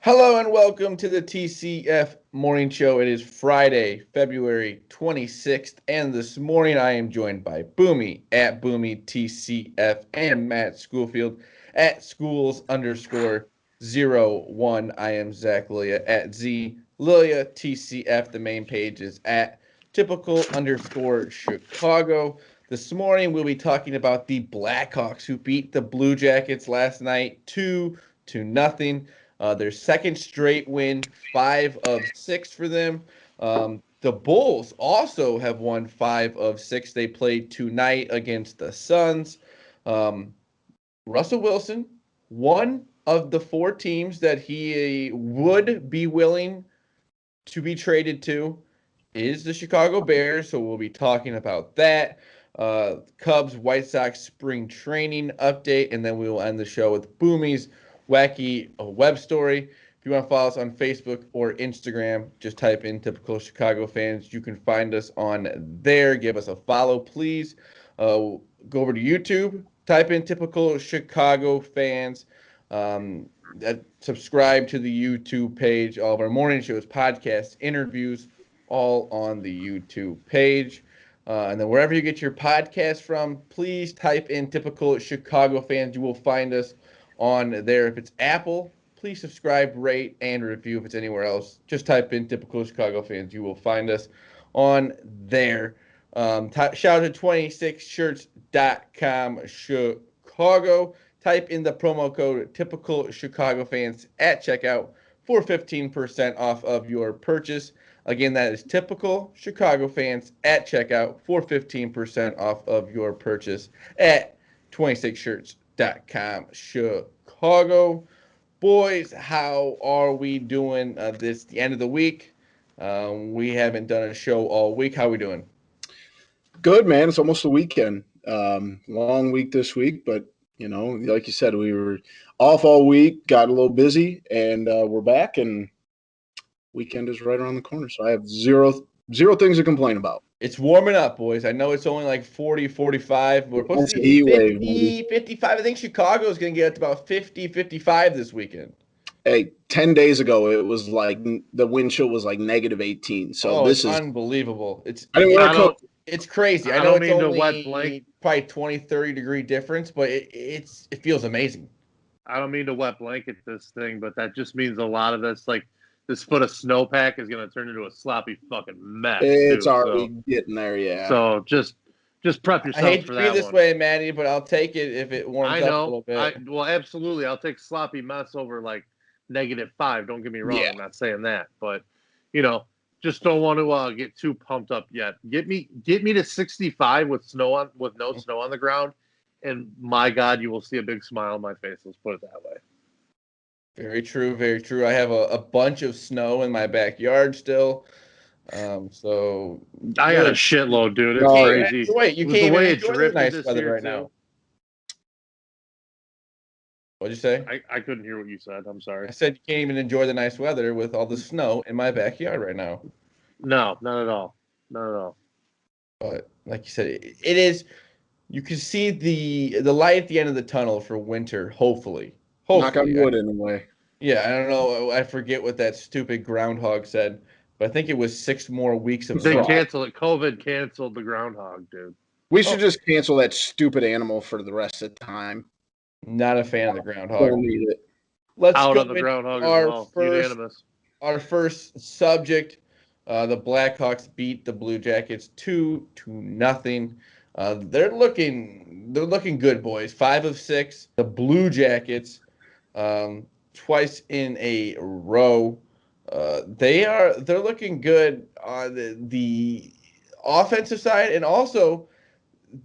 Hello and welcome to the TCF Morning Show. It is Friday, February 26th, and this morning I am joined by Boomy at Boomy TCF and Matt Schoolfield at schools_01. I am Zach Lilia at Z Lilia TCF. The main page is at typical_Chicago. This morning we'll be talking about the Blackhawks who beat the Blue Jackets last night 2-0. Their second straight win, 5 of 6 for them. The Bulls also have won 5 of 6. They played tonight against the Suns. Rusell Wilson, one of the 4 teams that he would be willing to be traded to, is the Chicago Bears. So we'll be talking about that. Cubs, White Sox spring training update, and then we will end the show with Boomys Wacky Web Story. If you want to follow us on Facebook or Instagram, just type in Typical Chicago Fans. You can find us on there. Give us a follow, please. Go over to YouTube, type in Typical Chicago Fans. Subscribe to the YouTube page. All of our morning shows, podcasts, interviews, all on the YouTube page. And then wherever you get your podcast from, please type in Typical Chicago Fans. You will find us on there. If it's Apple, please subscribe, rate, and review. If it's anywhere else, just type in Typical Chicago Fans. You will find us on there. Shout out to 26shirts.com Chicago. Type in the promo code Typical Chicago Fans at checkout for 15% off of your purchase. Again, that is Typical Chicago Fans at checkout for 15% off of your purchase at 26shirts.com Chicago. Boys, how are we doing the end of the week? We haven't done a show all week. How are we doing? Good, man. It's almost the weekend. Long week this week, but like you said, we were off all week, got a little busy, and we're back, and weekend is right around the corner. So I have zero things to complain about. It's warming up, boys. I know it's only like 40, 45. We're supposed to be 50, 55. I think Chicago is going to get up to about 50, 55 this weekend. Hey, 10 days ago, it was like the wind chill was like -18. So this is unbelievable. It's crazy. I know it's only probably 20, 30 degree difference, but it feels amazing. I don't mean to wet blanket this thing, but that just means a lot of this, like this foot of snowpack is going to turn into a sloppy fucking mess. It's already getting there, yeah. So just prep yourself for that. I hate to be this way, Maddie, but I'll take it if it warms up a little bit. Well, absolutely. I'll take sloppy mess over like -5. Don't get me wrong. Yeah. I'm not saying that, but just don't want to get too pumped up yet. Get me to 65 with no snow on the ground, and my God, you will see a big smile on my face. Let's put it that way. Very true, very true. I have a bunch of snow in my backyard still. So I got a shitload, dude. It's crazy. Wait, you can't even enjoy the nice weather right now. What'd you say? I couldn't hear what you said. I'm sorry. I said you can't even enjoy the nice weather with all the snow in my backyard right now. No, not at all. Not at all. But like you said, it is. You can see the light at the end of the tunnel for winter. Hopefully. Knock on wood in a way. Yeah, I don't know. I forget what that stupid groundhog said, but I think it was 6 more weeks of. They canceled it. COVID canceled the groundhog, dude. We should just cancel that stupid animal for the rest of the time. Not a fan of the groundhog. Don't need it. Let's out go on the groundhog as well. Unanimous. Our first subject: the Blackhawks beat the Blue Jackets 2-0. They're looking good, boys. 5 of 6. The Blue Jackets, twice in a row. They're looking good on the offensive side, and also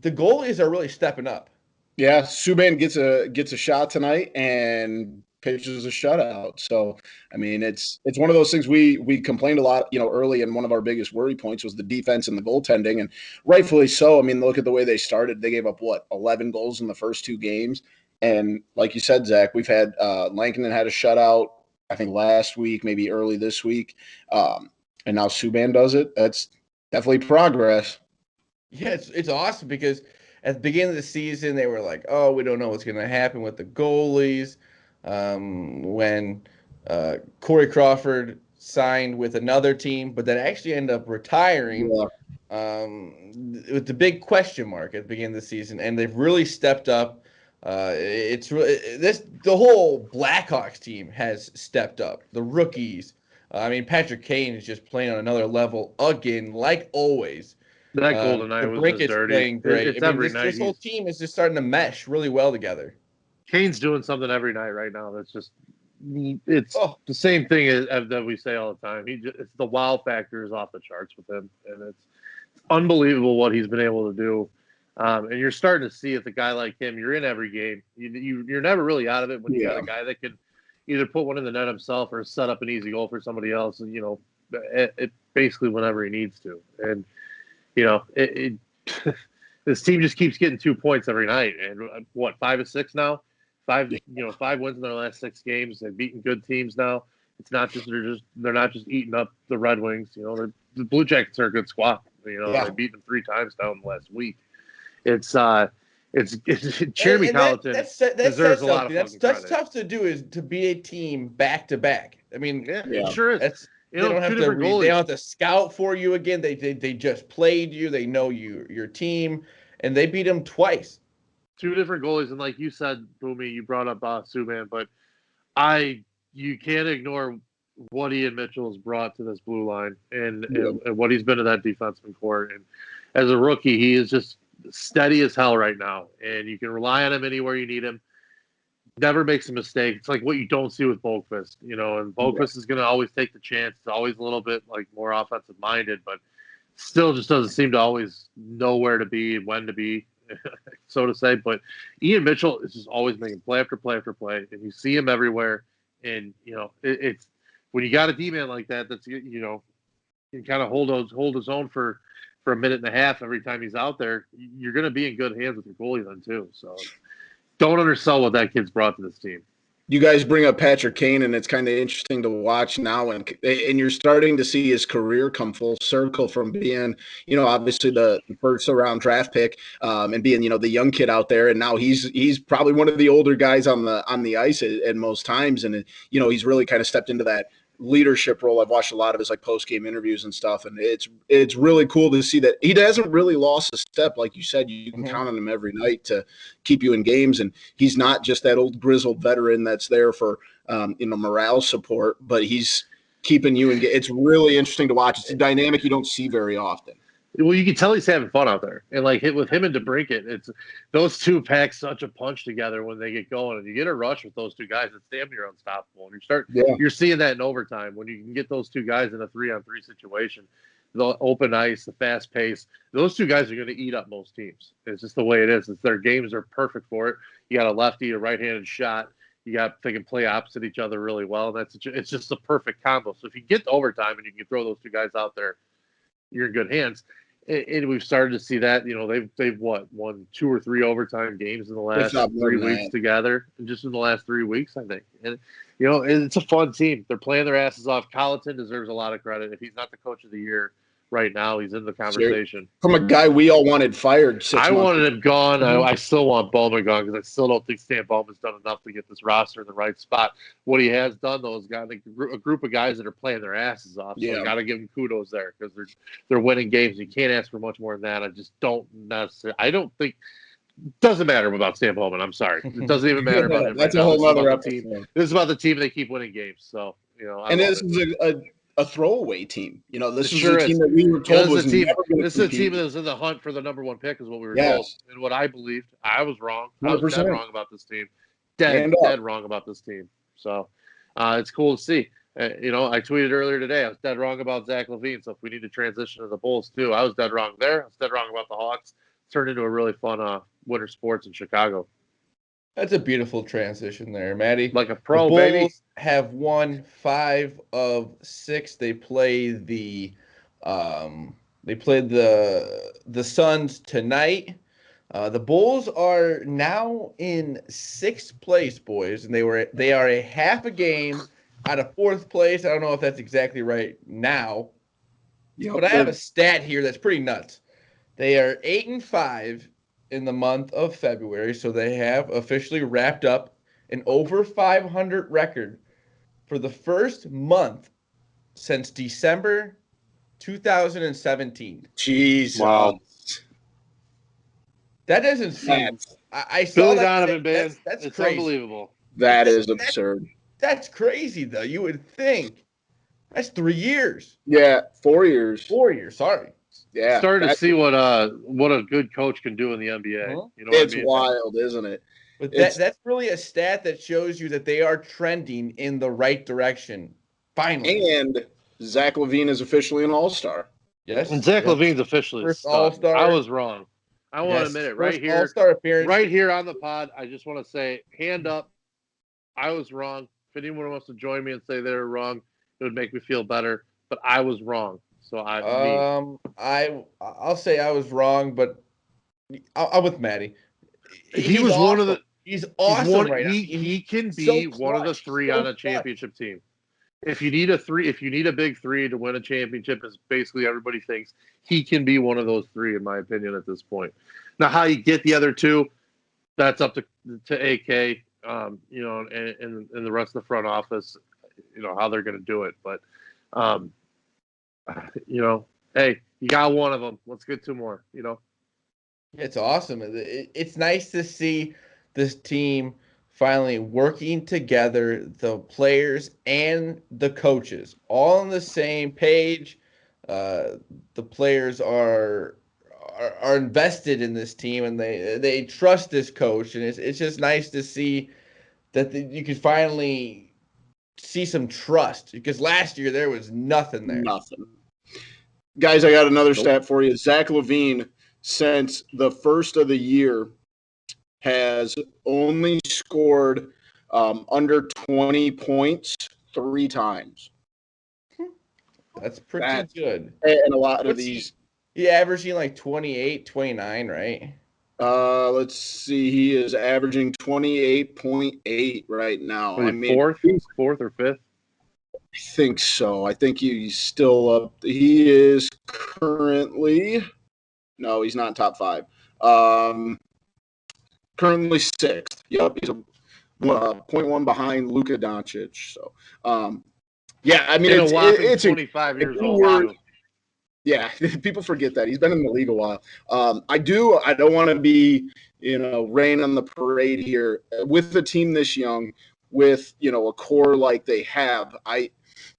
the goalies are really stepping up. Yeah, Subban gets a shot tonight and pitches a shutout. So, I mean, it's one of those things we complained a lot, early, and one of our biggest worry points was the defense and the goaltending, and rightfully so. I mean, look at the way they started. They gave up 11 goals in the first 2 games, and like you said, Zach, we've had Lankinen had a shutout, I think last week, maybe early this week, and now Subban does it. That's definitely progress. Yeah, it's awesome because at the beginning of the season, they were like, oh, we don't know what's going to happen with the goalies. When Corey Crawford signed with another team, but then actually ended up retiring with the big question mark at the beginning of the season, and they've really stepped up. It's really the whole Blackhawks team has stepped up. The rookies. I mean, Patrick Kane is just playing on another level again, like always. That golden night The was just Brinket's dirty. playing great. It's I mean, every night. This whole team is just starting to mesh really well together. Kane's doing something every night right now. That's just it's the same thing as that we say all the time. It's the wow factor is off the charts with him, and it's unbelievable what he's been able to do. And you're starting to see it. A guy like him, you're in every game. You're never really out of it when you got a guy that can either put one in the net himself or set up an easy goal for somebody else. And it basically whenever he needs to. And this team just keeps getting 2 points every night. And 5 of 6 now. 5 wins in their last 6 games. They've beaten good teams now. It's not just they're not just eating up the Red Wings. The Blue Jackets are a good squad. They beat them 3 times down in the last week. It's Jeremy Colleton deserves a lot of fucking credit. That's tough to do, is to beat a team back to back. I mean, it sure is. They don't have to scout for you again. They just played you. They know your team, and they beat them twice. 2 different goalies, and like you said, Boomy, you brought up Subban, but you can't ignore what Ian Mitchell has brought to this blue line and what he's been to that defenseman core. And as a rookie, he is just steady as hell right now, and you can rely on him anywhere you need him. Never makes a mistake. It's like what you don't see with Boqvist, and Boqvist is going to always take the chance. It's always a little bit like more offensive minded, but still just doesn't seem to always know where to be, when to be, so to say. But Ian Mitchell is just always making play after play after play, and you see him everywhere. And it's when you got a D-man like that, that's can kind of hold his own for a minute and a half every time he's out there. You're going to be in good hands with your goalie then too. So don't undersell what that kid's brought to this team. You guys bring up Patrick Kane, and it's kind of interesting to watch now, and you're starting to see his career come full circle from being, obviously the first round draft pick, and being, the young kid out there, and now he's probably one of the older guys on the ice at most times, and he's really kind of stepped into that leadership role. I've watched a lot of his post-game interviews and stuff, and it's really cool to see that he hasn't really lost a step. Like you said, you can count on him every night to keep you in games, and he's not just that old grizzled veteran that's there for morale support, but he's keeping you in. It's really interesting to watch. It's a dynamic you don't see very often. Well, you can tell he's having fun out there, and with him and DeBrincat, it's those two pack such a punch together when they get going, and you get a rush with those two guys. It's damn near unstoppable. And you're seeing that in overtime when you can get those two guys in a 3-on-3 situation, the open ice, the fast pace. Those two guys are going to eat up most teams. It's just the way it is. Their games are perfect for it. You got a lefty, a right-handed shot. They can play opposite each other really well. It's just a perfect combo. So if you get to overtime and you can throw those two guys out there, you're in good hands. And we've started to see that, they've won 2 or 3 overtime games in the last 3 weeks together, and just in the last 3 weeks, I think. And it's a fun team. They're playing their asses off. Colleton deserves a lot of credit. If he's not the coach of the year right now, he's in the conversation. From a guy we all wanted fired 6 months I wanted him gone. I still want Bowman gone because I still don't think Stan Bowman's done enough to get this roster in the right spot. What he has done, though, is got a group of guys that are playing their asses off. So you got to give him kudos there because they're winning games. You can't ask for much more than that. I just don't necessarily. I don't think. Doesn't matter about Stan Bowman. I'm sorry. It doesn't even matter about him. That's right a whole other team. This is about the team. They keep winning games. So and this is a throwaway team. This is a team that we were told was never going to compete. This is a team that was in the hunt for the number 1 pick, is what we were told, and what I believed. I was wrong. I was dead wrong about this team. Dead wrong about this team. So it's cool to see. I tweeted earlier today. I was dead wrong about Zach LaVine. So if we need to transition to the Bulls too, I was dead wrong there. I was dead wrong about the Hawks. It's turned into a really fun winter sports in Chicago. That's a beautiful transition there, Maddie. Like a pro, the Bulls baby. Have won 5 of 6. They play the Suns tonight. The Bulls are now in 6th place, boys, and they are a half a game out of 4th place. I don't know if that's exactly right now, but I have a stat here that's pretty nuts. They are 8-5 in the month of February, so they have officially wrapped up an over 500 record for the first month since December 2017. Jeez. Wow. That doesn't seem. I saw Billy that. Donovan, man. That's It's crazy. unbelievable. That is absurd. That's crazy, though. You would think. That's 3 years. Yeah, 4 years. 4 years. Sorry. Yeah. Starting to see what a good coach can do in the NBA. Uh-huh. You know what It's I mean? wild, isn't it? But that's really a stat that shows you that they are trending in the right direction. Finally. And Zach LaVine is officially an all-star. Yes. And Zach yes. LaVine's officially First a stud. all-star. I was wrong. I want to Yes. admit it First right here. all-star appearance. Right here on the pod, I just want to say, hand up. I was wrong. If anyone wants to join me and say they're wrong, it would make me feel better. But I was wrong. So I'll say I was wrong, but I'm with Maddie. He was awesome. one of the. He's awesome right now. He can be one of the three on a championship team. If you need a big three to win a championship, as basically everybody thinks, he can be one of those three, in my opinion, at this point. Now, how you get the other two, that's up to AK, and the rest of the front office, how they're going to do it. But, hey, you got one of them. Let's get two more. It's awesome. It's nice to see this team finally working together, the players and the coaches, all on the same page. The players are invested in this team, and they trust this coach, and it's just nice to see that you can finally see some trust, because last year there was nothing there. Nothing. Guys, I got another stat for you. Zach LaVine, since the first of the year, has only scored under 20 points 3 times. That's pretty good. And a lot of these. He averaging like 28, 29, right? Let's see. He is averaging 28.8 right now. Fourth or fifth? I think so. I think he's still up. He is currently – no, he's not top 5. Currently 6th. Yep, he's a 0.1 behind Luka Doncic. So, yeah, I mean, it's 25 years old. Yeah, people forget that. He's been in the league a while. I don't want to be, rain on the parade here. With a team this young, with, a core like they have,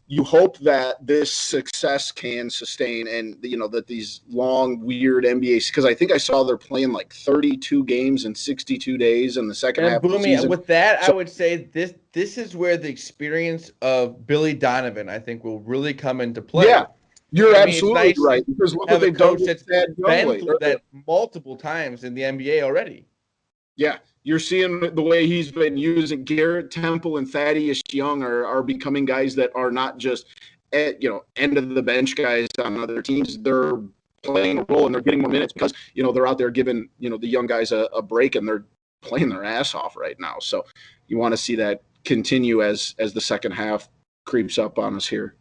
you hope that this success can sustain, and that these long, weird NBA, because I think I saw they're playing like 32 games in 62 days in the second half of the season. With that, I would say this is where the experience of Billy Donovan, I think, will really come into play. Yeah, you're absolutely right. Because look what they've done with Thad been through that multiple times in the NBA already. Yeah. You're seeing the way he's been using Garrett Temple and Thaddeus Young are becoming guys that are not just end of the bench guys on other teams. They're playing a role and they're getting more minutes because they're out there giving the young guys a break, and they're playing their ass off right now. So you want to see that continue as the second half creeps up on us here.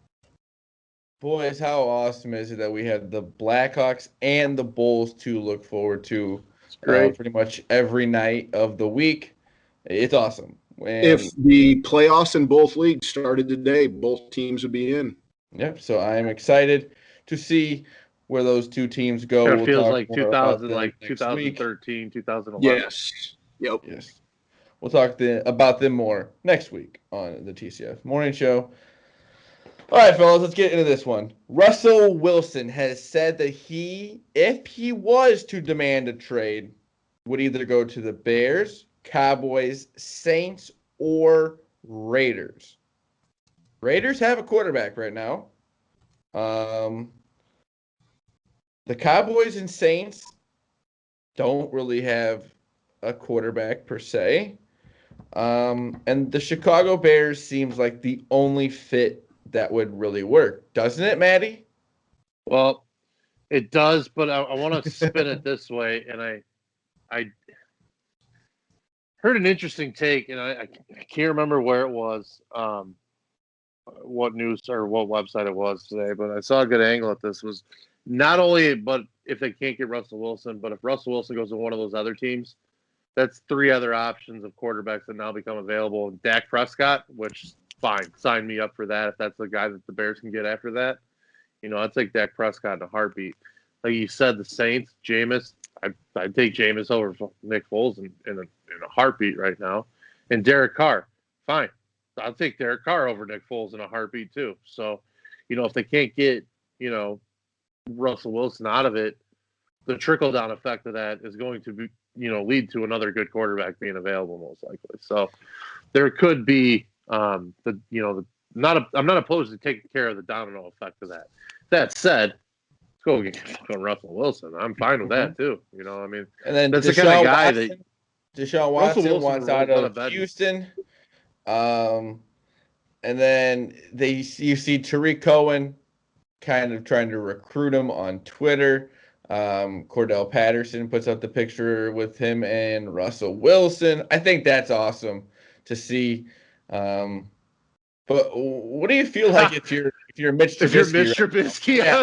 Boys, how awesome is it that we have the Blackhawks and the Bulls to look forward to pretty much every night of the week. It's awesome. If the playoffs in both leagues started today, both teams would be in. Yep. So I'm excited to see where those two teams go. It feels like 2013, 2011. Yes. Yep. Yes. We'll talk about them more next week on the TCF Morning Show. All right, fellas, let's get into this one. Rusell Wilson has said that if he was to demand a trade, would either go to the Bears, Cowboys, Saints, or Raiders. Raiders have a quarterback right now. The Cowboys and Saints don't really have a quarterback per se. And the Chicago Bears seems like the only fit that would really work. Doesn't it, Maddie? Well, it does, but I want to spin it this way, and I heard an interesting take, and I can't remember where it was, what news or what website it was today, but I saw a good angle at this. Was not only, but if they can't get Rusell Wilson, but if Rusell Wilson goes to one of those other teams, that's 3 other options of quarterbacks that now become available. Dak Prescott, which fine. Sign me up for that if that's the guy that the Bears can get after that. I'd take Dak Prescott in a heartbeat. Like you said, the Saints, Jameis, I'd take Jameis over Nick Foles in a heartbeat right now. And Derek Carr, fine. I'll take Derek Carr over Nick Foles in a heartbeat too. So, if they can't get, Rusell Wilson out of it, the trickle-down effect of that is going to be, lead to another good quarterback being available most likely. So there could be I'm not opposed to taking care of the domino effect of that. That said, let's go get fucking Russell Wilson. I'm fine with that too. And then that's Deshaun the kind of guy Watson, that Deshaun Watson wants out of bed. Houston. And then you see Tariq Cohen kind of trying to recruit him on Twitter. Cordell Patterson puts up the picture with him and Rusell Wilson. I think that's awesome to see. But what do you feel like if you're Mitch Trubisky? If you're Mitch Trubisky, yeah.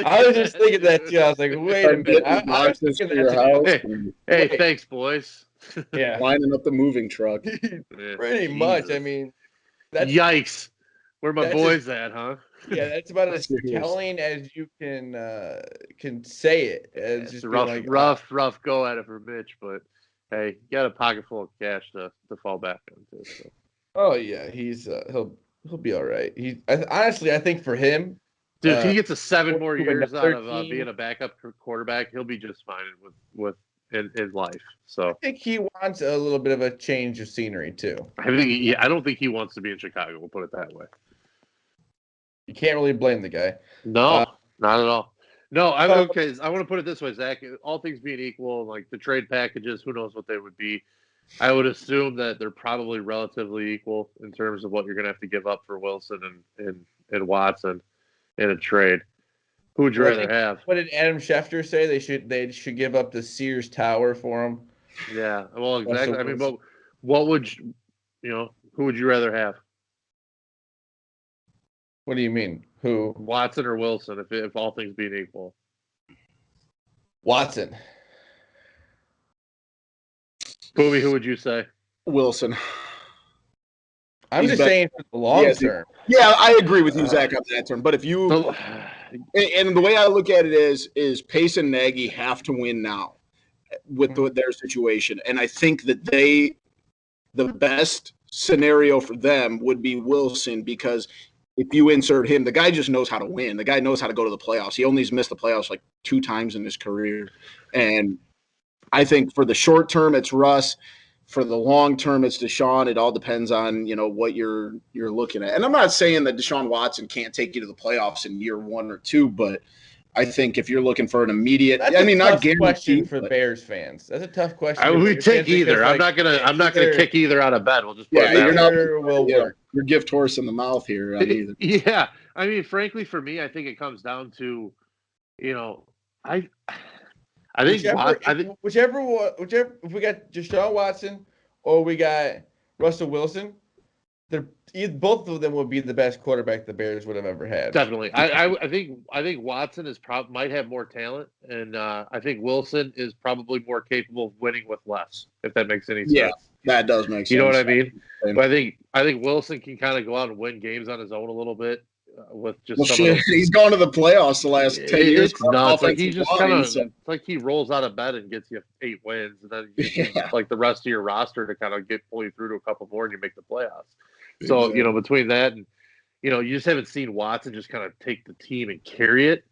I was just thinking that too. I was like, wait a minute. I was thinking that too. Hey, thanks, boys. Yeah, lining up the moving truck. Pretty much. I mean, yikes. Where my boys at, huh? Yeah, that's about as telling as you can say it. It's just rough go at it for Mitch, but hey, you got a pocket full of cash to fall back into. So. Oh yeah, he's he'll be all right. Honestly, I think for him, dude, if he gets 7 more years out of being a backup quarterback, he'll be just fine with in life. So I think he wants a little bit of a change of scenery too. I don't think he wants to be in Chicago. We'll put it that way. You can't really blame the guy. No, not at all. No, I want to put it this way, Zach. All things being equal, like the trade packages, who knows what they would be. I would assume that they're probably relatively equal in terms of what you're going to have to give up for Wilson and Watson in a trade. Who would you rather have? What did Adam Schefter say? They should give up the Sears Tower for him. Yeah, well, exactly. I mean, but what would who would you rather have? What do you mean? Who? Watson or Wilson, if all things being equal? Watson. Boomy, who would you say? Wilson. I'm just saying for the long term. Yeah, I agree with you, Zach, on that term. But if you and the way I look at it is Pace and Nagy have to win now with their situation. And I think that the best scenario for them would be Wilson, because if you insert him, the guy just knows how to win. The guy knows how to go to the playoffs. He only's missed the playoffs like 2 times in his career. And I think for the short term, it's Russ. For the long term, it's Deshaun. It all depends on, what you're looking at. And I'm not saying that Deshaun Watson can't take you to the playoffs in year 1 or 2, but I think if you're looking for an immediate, not guaranteed question for Bears fans. That's a tough question. I would take either. I'm not gonna kick either out of bed. We'll just put it work. Your gift horse in the mouth here on either. Yeah, I mean, frankly, for me, I think it comes down to, I think whichever if we got Deshaun Watson or we got Russell Wilson, both of them would be the best quarterback the Bears would have ever had. Definitely, I think Watson might have more talent, and I think Wilson is probably more capable of winning with less. If that makes any sense. Yeah, that does make sense. You know what I mean? But I think Wilson can kind of go out and win games on his own a little bit. With just he's gone to the playoffs the last 10 years. It's nuts. Like he just it's like he rolls out of bed and gets you 8 wins, and then like the rest of your roster to kind of pull you through to a couple more, and you make the playoffs. So between that and you just haven't seen Watson just kind of take the team and carry it,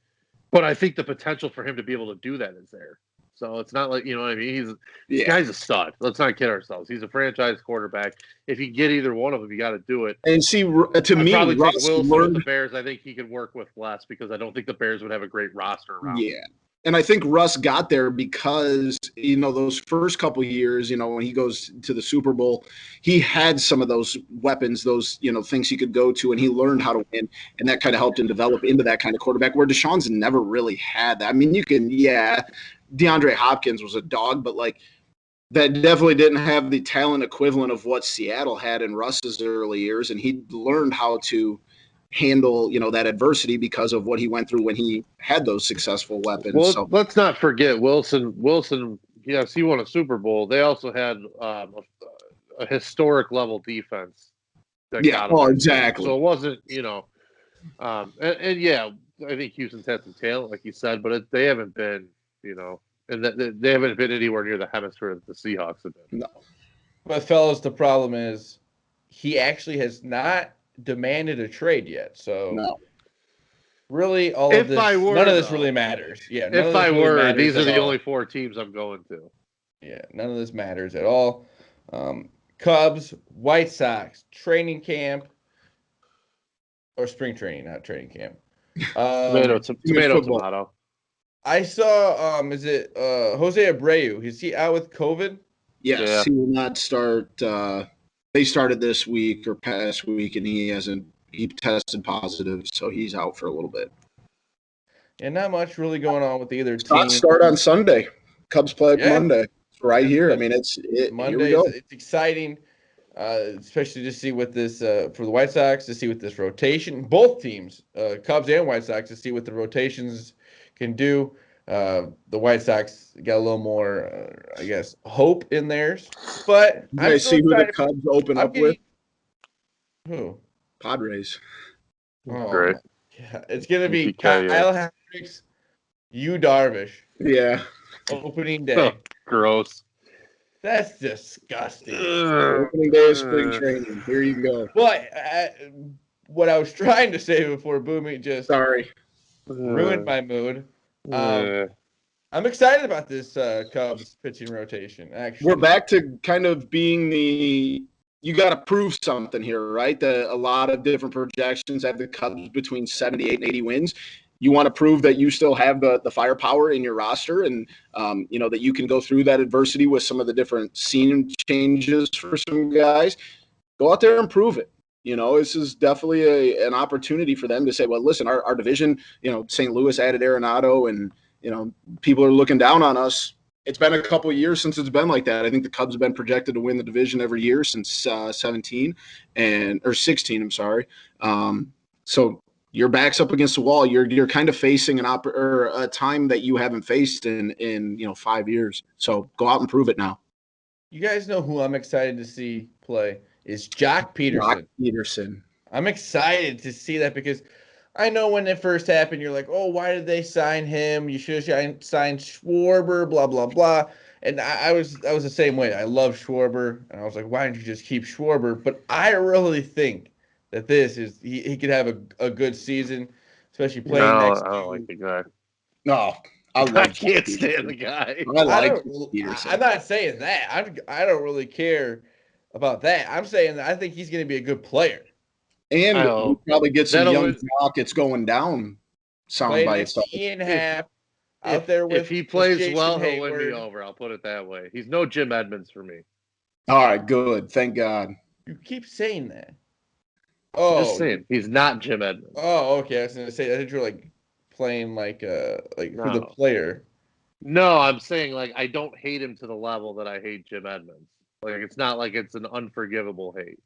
but I think the potential for him to be able to do that is there. So it's not like, what I mean? This guy's a stud. Let's not kid ourselves. He's a franchise quarterback. If you get either one of them, you got to do it. And see, to me, probably take Wilson with the Bears. I think he could work with less because I don't think the Bears would have a great roster around him. And I think Russ got there because, those first couple of years, when he goes to the Super Bowl, he had some of those weapons, those, things he could go to, and he learned how to win. And that kind of helped him develop into that kind of quarterback where Deshaun's never really had that. I mean, DeAndre Hopkins was a dog, but that definitely didn't have the talent equivalent of what Seattle had in Russ's early years. And he learned how to handle, that adversity because of what he went through when he had those successful weapons. Well, let's not forget Wilson, yes, he won a Super Bowl. They also had a historic level defense that Yeah, got him. exactly. So it wasn't, and yeah, I think Houston's had some talent, like you said, but they haven't been, and they haven't been anywhere near the hemisphere that the Seahawks have been. No. But fellas, the problem is he actually has not demanded a trade yet. So No. really, none of this really matters. Yeah, none of if this I really were, matters these are at the all. only 4 teams I'm going to. Yeah, none of this matters at all. Cubs, White Sox, training camp, or spring training, not training camp. Tomato. I saw, is it Jose Abreu? Is he out with COVID? Yes, Yeah. he will not start. They started this week or past week, and he tested positive, so he's out for a little bit. And not much really going on with either team. Start on Sunday. Cubs play Monday. Right here. I mean, Monday. Here we go. It's exciting, especially to see what this for the White Sox, to see what this rotation, both teams, Cubs and White Sox, to see what the rotations can do. The White Sox got a little more, I guess, hope in theirs. But you guys see who the Cubs open up with? Who? Padres. Oh, great. Yeah. It's gonna be BK, Kyle Hendricks, Yu Darvish. Yeah. Opening day. Gross. That's disgusting. Opening day of spring training. Here you go. But what I was trying to say before Boomy just ruined my mood. I'm excited about this Cubs pitching rotation. Actually, we're back to kind of being you got to prove something here, right? A lot of different projections have the Cubs between 78 and 80 wins. You want to prove that you still have the firepower in your roster, and that you can go through that adversity with some of the different scene changes for some guys. Go out there and prove it. This is definitely an opportunity for them to say, well, listen, our division, St. Louis added Arenado, and people are looking down on us. It's been a couple of years since it's been like that. I think the Cubs have been projected to win the division every year since 16. I'm sorry. So your back's up against the wall. You're kind of facing a time that you haven't faced in 5 years. So go out and prove it now. You guys know who I'm excited to see play is Jock Peterson. I'm excited to see that because I know when it first happened, you're like, oh, why did they sign him? You should have signed Schwarber, blah, blah, blah. And I was the same way. I love Schwarber. And I was like, why didn't you just keep Schwarber? But I really think that he could have a good season, especially playing next to. I don't like the guy. No. I can't stand the guy. I'm not saying that. I don't really care about that. I'm saying that I think he's going to be a good player. And we'll probably get some young rockets going down. Soundbites. Ian Happ out there with. If he plays well, Hayward. he'll win me over. I'll put it that way. He's no Jim Edmonds for me. All right, good. Thank God. You keep saying that. Oh, just saying he's not Jim Edmonds. Oh, okay. I was going to say I think you're like playing for the player. No, I'm saying I don't hate him to the level that I hate Jim Edmonds. It's not like it's an unforgivable hate.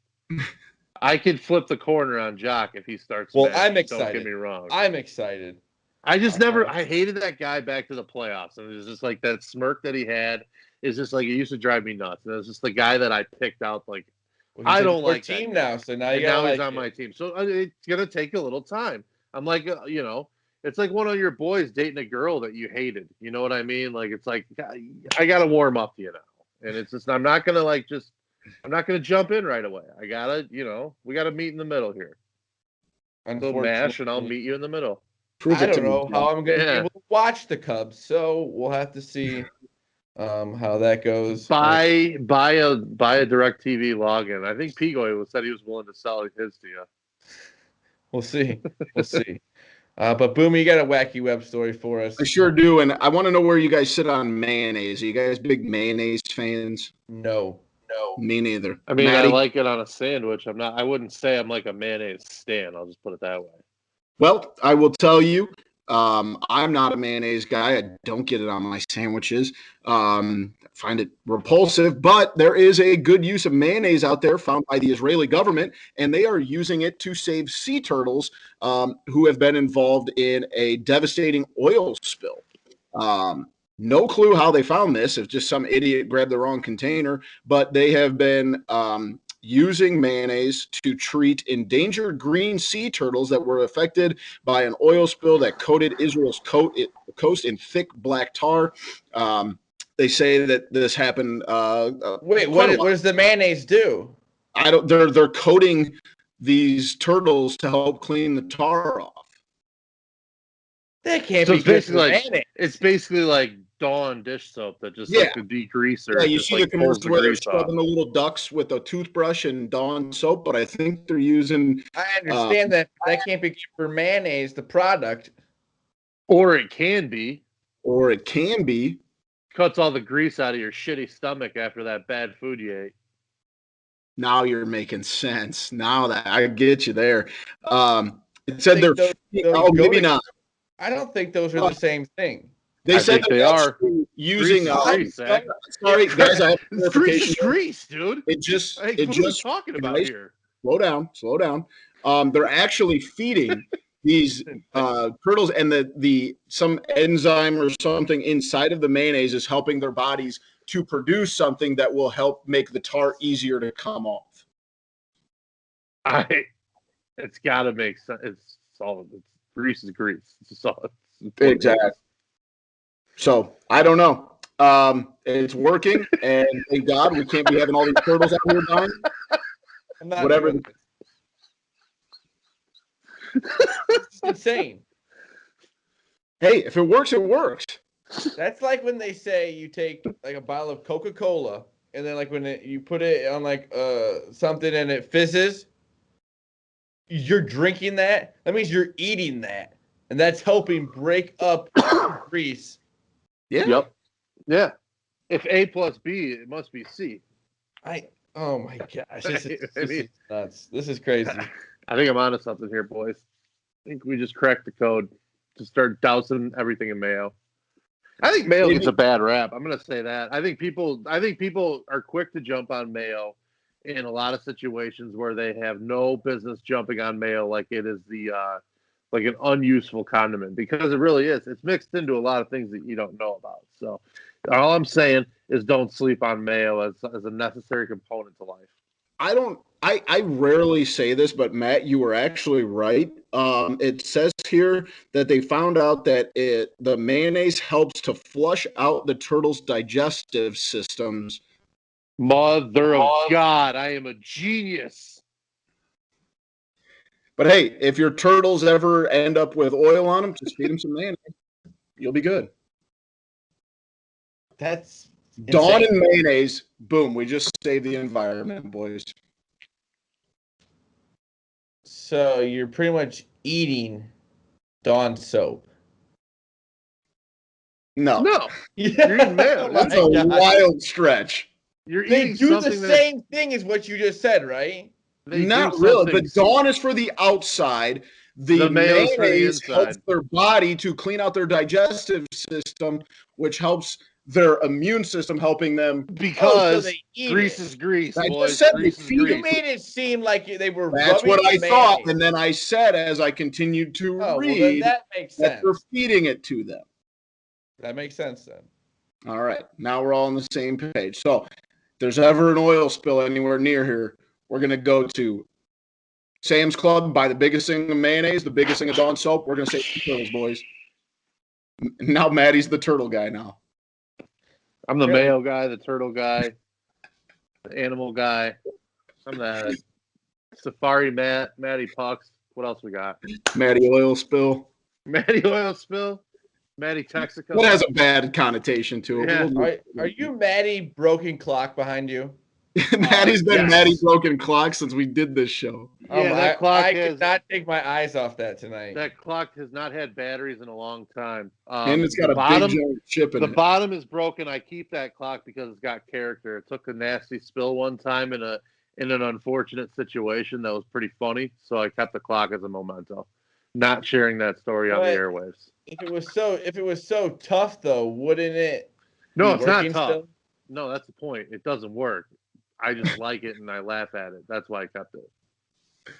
I could flip the corner on Jock if he starts. Well, I'm excited. Don't get me wrong. I'm excited. I hated that guy back to the playoffs. And it was just that smirk that he had is just it used to drive me nuts. And it was just the guy that I picked out. I don't like that team now. So now he's on my team. So it's going to take a little time. I'm it's like one of your boys dating a girl that you hated. You know what I mean? It's I got to warm up to you now. And it's just, I'm not going to I'm not going to jump in right away. I got to, we got to meet in the middle here. So mash, and I'll meet you in the middle. I don't know how I'm going to be able to watch the Cubs, so we'll have to see how that goes. Buy a DirecTV login. I think Pigoy said he was willing to sell his to you. We'll see. But Boomy, you got a wacky web story for us. I sure do, and I want to know where you guys sit on mayonnaise. Are you guys big mayonnaise fans? No. Me neither. I mean, Maddie? I like it on a sandwich. I wouldn't say I'm like a mayonnaise stan. I'll just put it that way. Well, I will tell you, I'm not a mayonnaise guy. I don't get it on my sandwiches. Find it repulsive, but there is a good use of mayonnaise out there found by the Israeli government, and they are using it to save sea turtles who have been involved in a devastating oil spill. No clue how they found this, if just some idiot grabbed the wrong container, but they have been using mayonnaise to treat endangered green sea turtles that were affected by an oil spill that coated Israel's coast in thick black tar. They say that this happened. Wait, what does the mayonnaise do? I don't. They're coating these turtles to help clean the tar off. That can't So be it's basically good for like mayonnaise. it's basically like Dawn dish soap that just like the degreaser. Yeah, you just, see like, the commercials pulls the where they're grease off. scrubbing the little ducks with a toothbrush and Dawn soap, but I think they're using. I understand that can't be good for mayonnaise, the product. Or it can be. Or it can be. Cuts all the grease out of your shitty stomach after that bad food you ate. Now you're making sense. Now that I get you there. It said they're maybe not. I don't think those are the same thing. They said they are using grease, sorry, guys, I have grease, grease, dude. It just what are we talking about here? Slow down. They're actually feeding these turtles, and the some enzyme or something inside of the mayonnaise is helping their bodies to produce something that will help make the tar easier to come off. It's got to make sense. It's solid. Grease is grease. It's solid. Exactly. So I don't know. It's working, and thank God we can't be having all these turtles out here dying. Whatever. It's insane. Hey, if it works, it works. That's like when they say you take like a bottle of Coca-Cola, and then like when you put it on like something and it fizzes. You're drinking that. That means you're eating that, and that's helping break up grease. Yeah. Yep. Yeah. If A plus B, it must be C. Oh my gosh, this is nuts. This is crazy. I think I'm onto something here, boys. I think we just cracked the code to start dousing everything in mayo. I think mayo gets a bad rap. I'm gonna say that. I think people are quick to jump on mayo in a lot of situations where they have no business jumping on mayo like it is like an unuseful condiment, because it really is. It's mixed into a lot of things that you don't know about. So all I'm saying is don't sleep on mayo as a necessary component to life. I rarely say this, but Matt, you were actually right. It says here that they found out that the mayonnaise helps to flush out the turtle's digestive systems. Mother of God, I am a genius. But hey, if your turtles ever end up with oil on them, just feed them some mayonnaise. You'll be good. That's Dawn and mayonnaise. Boom. We just saved the environment, boys. So you're pretty much eating Dawn soap. No. Yeah. You're eating mayo. That's a wild stretch. They do the same thing as what you just said, right? Not really. The Dawn is for the outside. The mayonnaise helps their body to clean out their digestive system, which helps their immune system, helping them. Because grease is grease, boys. You made it seem like they were. That's what I thought, and then I said, as I continued to read, that makes sense. That they're feeding it to them. That makes sense then. All right, now we're all on the same page. So, if there's ever an oil spill anywhere near here, we're gonna go to Sam's Club, buy the biggest thing of mayonnaise, the biggest thing of Dawn soap. We're gonna save the turtles, boys. Now Maddie's the turtle guy now. I'm the mayo guy, the turtle guy, the animal guy. I'm the safari Matty Pucks. What else we got? Maddie oil spill. Maddie oil spill. Maddie Texaco. That has a bad connotation to it. Yeah. Are you Maddie broken clock behind you? Maddie's been Maddie broken clock since we did this show. Yeah, that clock I could not take my eyes off that tonight. That clock has not had batteries in a long time. And it's got big giant chip in it. The bottom is broken. I keep that clock because it's got character. It took a nasty spill one time in an unfortunate situation that was pretty funny, so I kept the clock as a memento. Not sharing that story on the airwaves. If it was so tough though, wouldn't it? No, it's not tough. Still? No, that's the point. It doesn't work. I just like it and I laugh at it. That's why I kept it.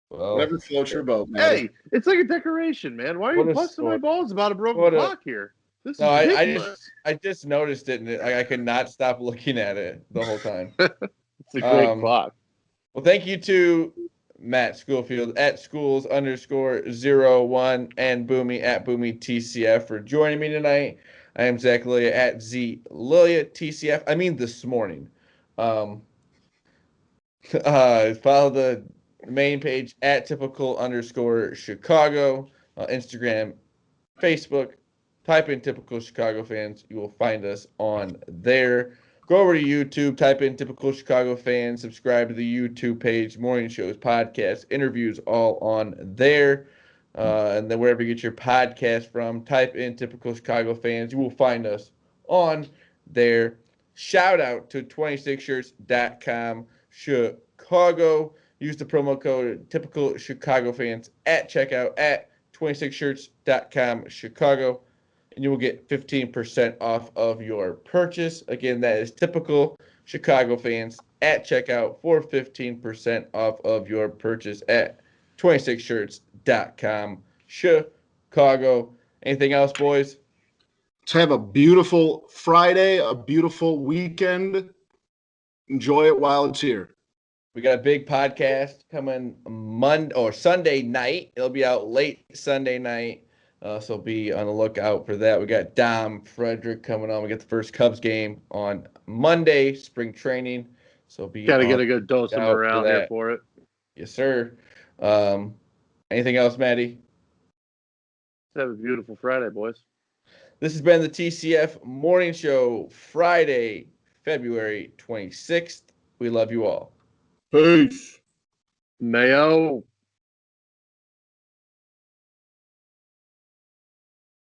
Well, whatever floats your boat, man. Hey, it's like a decoration, man. Why are you busting my balls about a broken clock here? This is ridiculous. I just noticed it, and I could not stop looking at it the whole time. It's a great clock. Well, thank you to Matt Schoolfield at schools_01 and Boomy at Boomy TCF for joining me tonight. I am Zach Lilia at ZLilia TCF. I mean this morning. Follow the main page at typical_Chicago, Instagram, Facebook. Type in Typical Chicago Fans. You will find us on there. Go over to YouTube, type in Typical Chicago Fans, subscribe to the YouTube page, morning shows, podcasts, interviews, all on there. And then wherever you get your podcast from, type in Typical Chicago Fans. You will find us on there. Shout out to 26shirts.com Chicago. Use the promo code Typical Chicago Fans at checkout at 26shirts.com Chicago. And you will get 15% off of your purchase. Again, that is Typical Chicago Fans at checkout for 15% off of your purchase at 26shirts.com Chicago. Anything else, boys? Let's have a beautiful Friday, a beautiful weekend. Enjoy it while it's here. We got a big podcast coming Sunday night. It'll be out late Sunday night. So be on the lookout for that. We got Dom Frederick coming on. We got the first Cubs game on Monday, spring training. So got to get a good dose of morale here for it. Yes, sir. Anything else, Maddie? Have a beautiful Friday, boys. This has been the TCF Morning Show, Friday, February 26th. We love you all. Peace. Mayo.